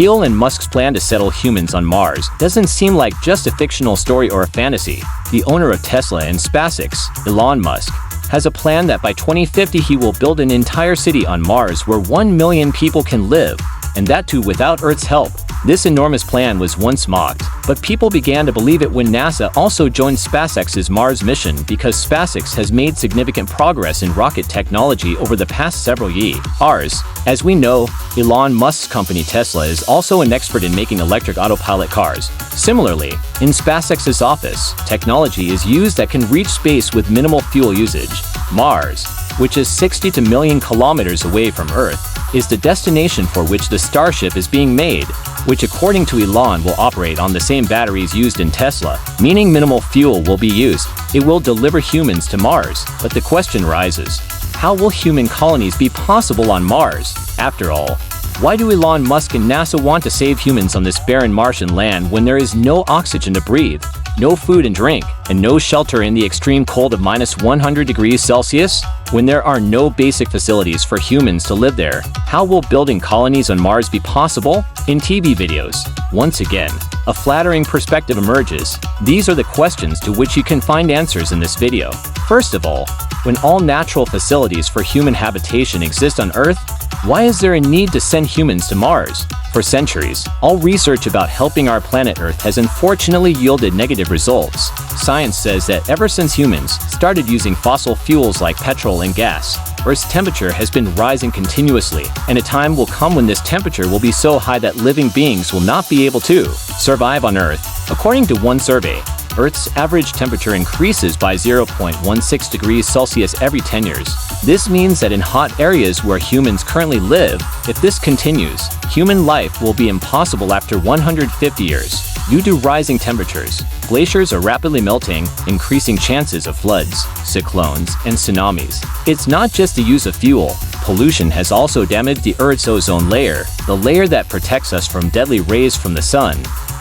Elon Musk's plan to settle humans on Mars doesn't seem like just a fictional story or a fantasy. The owner of Tesla and SpaceX, Elon Musk, has a plan that by 2050 he will build an entire city on Mars where 1 million people can live, and that too without Earth's help. This enormous plan was once mocked, but people began to believe it when NASA also joined SpaceX's Mars mission because SpaceX has made significant progress in rocket technology over the past several years. As we know, Elon Musk's company Tesla is also an expert in making electric autopilot cars. Similarly, in SpaceX's office, technology is used that can reach space with minimal fuel usage. Mars, which is 60 million kilometers away from Earth, is the destination for which the Starship is being made, which according to Elon will operate on the same batteries used in Tesla, meaning minimal fuel will be used. It will deliver humans to Mars, but the question rises, how will human colonies be possible on Mars? After all, why do Elon Musk and NASA want to save humans on this barren Martian land when there is no oxygen to breathe, no food and drink, and no shelter in the extreme cold of -100 degrees Celsius? When there are no basic facilities for humans to live there, how will building colonies on Mars be possible? In TV videos, once again, a flattering perspective emerges. These are the questions to which you can find answers in this video. First of all, when all natural facilities for human habitation exist on Earth, why is there a need to send humans to Mars? For centuries, all research about helping our planet Earth has unfortunately yielded negative results. Science says that ever since humans started using fossil fuels like petrol and gas, Earth's temperature has been rising continuously, and a time will come when this temperature will be so high that living beings will not be able to survive on Earth. According to one survey, Earth's average temperature increases by 0.16 degrees Celsius every 10 years. This means that in hot areas where humans currently live, if this continues, human life will be impossible after 150 years. Due to rising temperatures, glaciers are rapidly melting, increasing chances of floods, cyclones, and tsunamis. It's not just the use of fuel. Pollution has also damaged the Earth's ozone layer, the layer that protects us from deadly rays from the sun.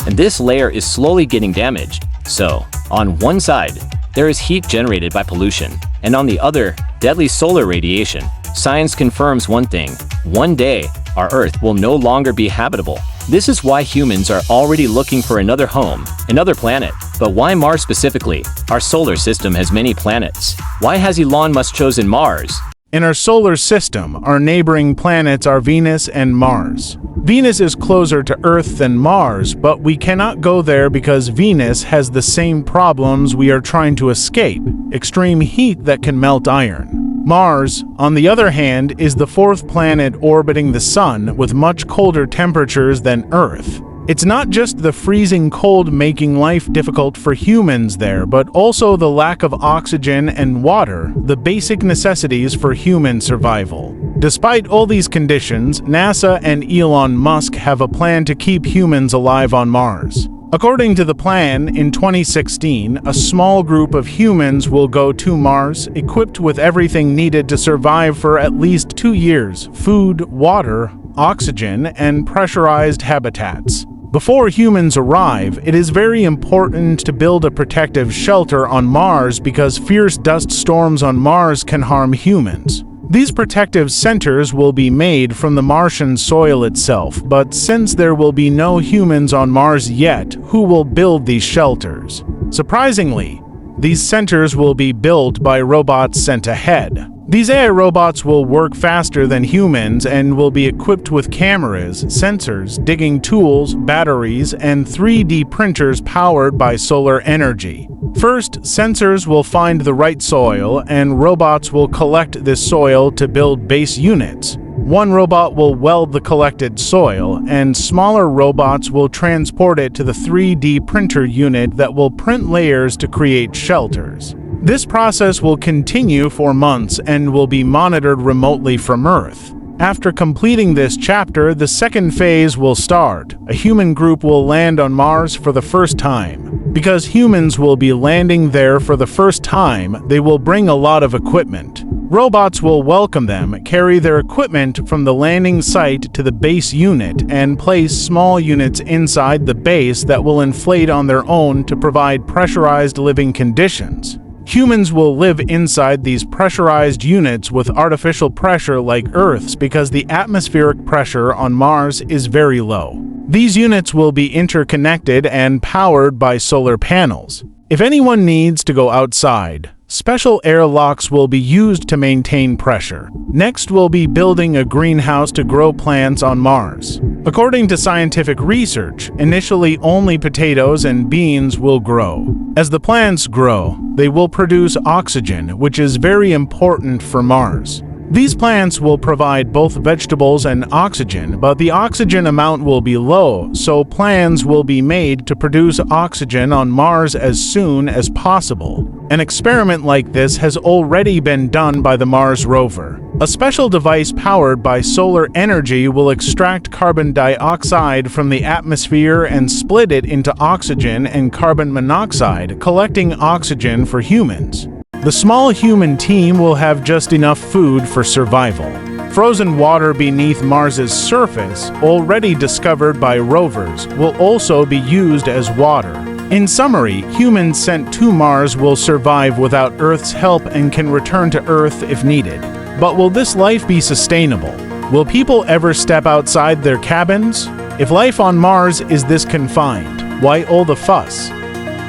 And this layer is slowly getting damaged. So, on one side, there is heat generated by pollution, and on the other, deadly solar radiation. Science confirms one thing: one day, our Earth will no longer be habitable. This is why humans are already looking for another home, another planet. But why Mars specifically? Our solar system has many planets. Why has Elon Musk chosen Mars? In our solar system, our neighboring planets are Venus and Mars. Venus is closer to Earth than Mars, but we cannot go there because Venus has the same problems we are trying to escape: extreme heat that can melt iron. Mars, on the other hand, is the fourth planet orbiting the Sun with much colder temperatures than Earth. It's not just the freezing cold making life difficult for humans there, but also the lack of oxygen and water, the basic necessities for human survival. Despite all these conditions, NASA and Elon Musk have a plan to keep humans alive on Mars. According to the plan, in 2016, a small group of humans will go to Mars, equipped with everything needed to survive for at least 2 years: food, water, oxygen, and pressurized habitats. Before humans arrive, it is very important to build a protective shelter on Mars because fierce dust storms on Mars can harm humans. These protective centers will be made from the Martian soil itself, but since there will be no humans on Mars yet, who will build these shelters? Surprisingly, these centers will be built by robots sent ahead. These AI robots will work faster than humans and will be equipped with cameras, sensors, digging tools, batteries, and 3D printers powered by solar energy. First, sensors will find the right soil, and robots will collect this soil to build base units. One robot will weld the collected soil, and smaller robots will transport it to the 3D printer unit that will print layers to create shelters. This process will continue for months and will be monitored remotely from Earth. After completing this chapter, the second phase will start. A human group will land on Mars for the first time. Because humans will be landing there for the first time, they will bring a lot of equipment. Robots will welcome them, carry their equipment from the landing site to the base unit, and place small units inside the base that will inflate on their own to provide pressurized living conditions. Humans will live inside these pressurized units with artificial pressure like Earth's because the atmospheric pressure on Mars is very low. These units will be interconnected and powered by solar panels. If anyone needs to go outside, special airlocks will be used to maintain pressure. Next, we'll be building a greenhouse to grow plants on Mars. According to scientific research, initially only potatoes and beans will grow. As the plants grow, they will produce oxygen, which is very important for Mars. These plants will provide both vegetables and oxygen, but the oxygen amount will be low, so plans will be made to produce oxygen on Mars as soon as possible. An experiment like this has already been done by the Mars rover. A special device powered by solar energy will extract carbon dioxide from the atmosphere and split it into oxygen and carbon monoxide, collecting oxygen for humans. The small human team will have just enough food for survival. Frozen water beneath Mars's surface, already discovered by rovers, will also be used as water. In summary, humans sent to Mars will survive without Earth's help and can return to Earth if needed. But will this life be sustainable? Will people ever step outside their cabins? If life on Mars is this confined, why all the fuss?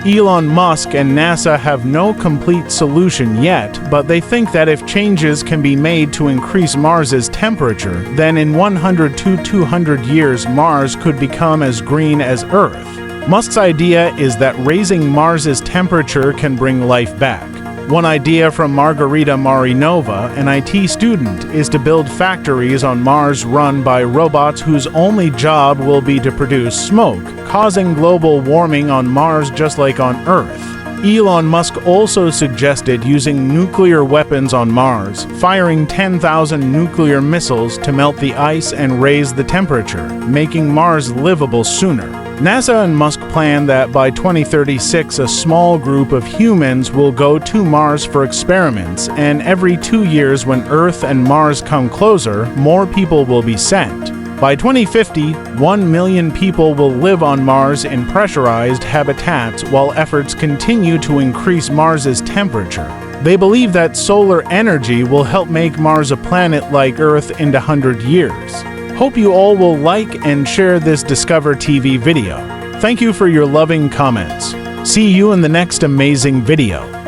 Elon Musk and NASA have no complete solution yet, but they think that if changes can be made to increase Mars's temperature, then in 100 to 200 years Mars could become as green as Earth. Musk's idea is that raising Mars's temperature can bring life back. One idea from Margarita Marinova, an IT student, is to build factories on Mars run by robots whose only job will be to produce smoke, causing global warming on Mars just like on Earth. Elon Musk also suggested using nuclear weapons on Mars, firing 10,000 nuclear missiles to melt the ice and raise the temperature, making Mars livable sooner. NASA and Musk plan that by 2036 a small group of humans will go to Mars for experiments, and every 2 years when Earth and Mars come closer, more people will be sent. By 2050, 1 million people will live on Mars in pressurized habitats while efforts continue to increase Mars's temperature. They believe that solar energy will help make Mars a planet like Earth in 100 years. Hope you all will like and share this Discover TV video. Thank you for your loving comments. See you in the next amazing video.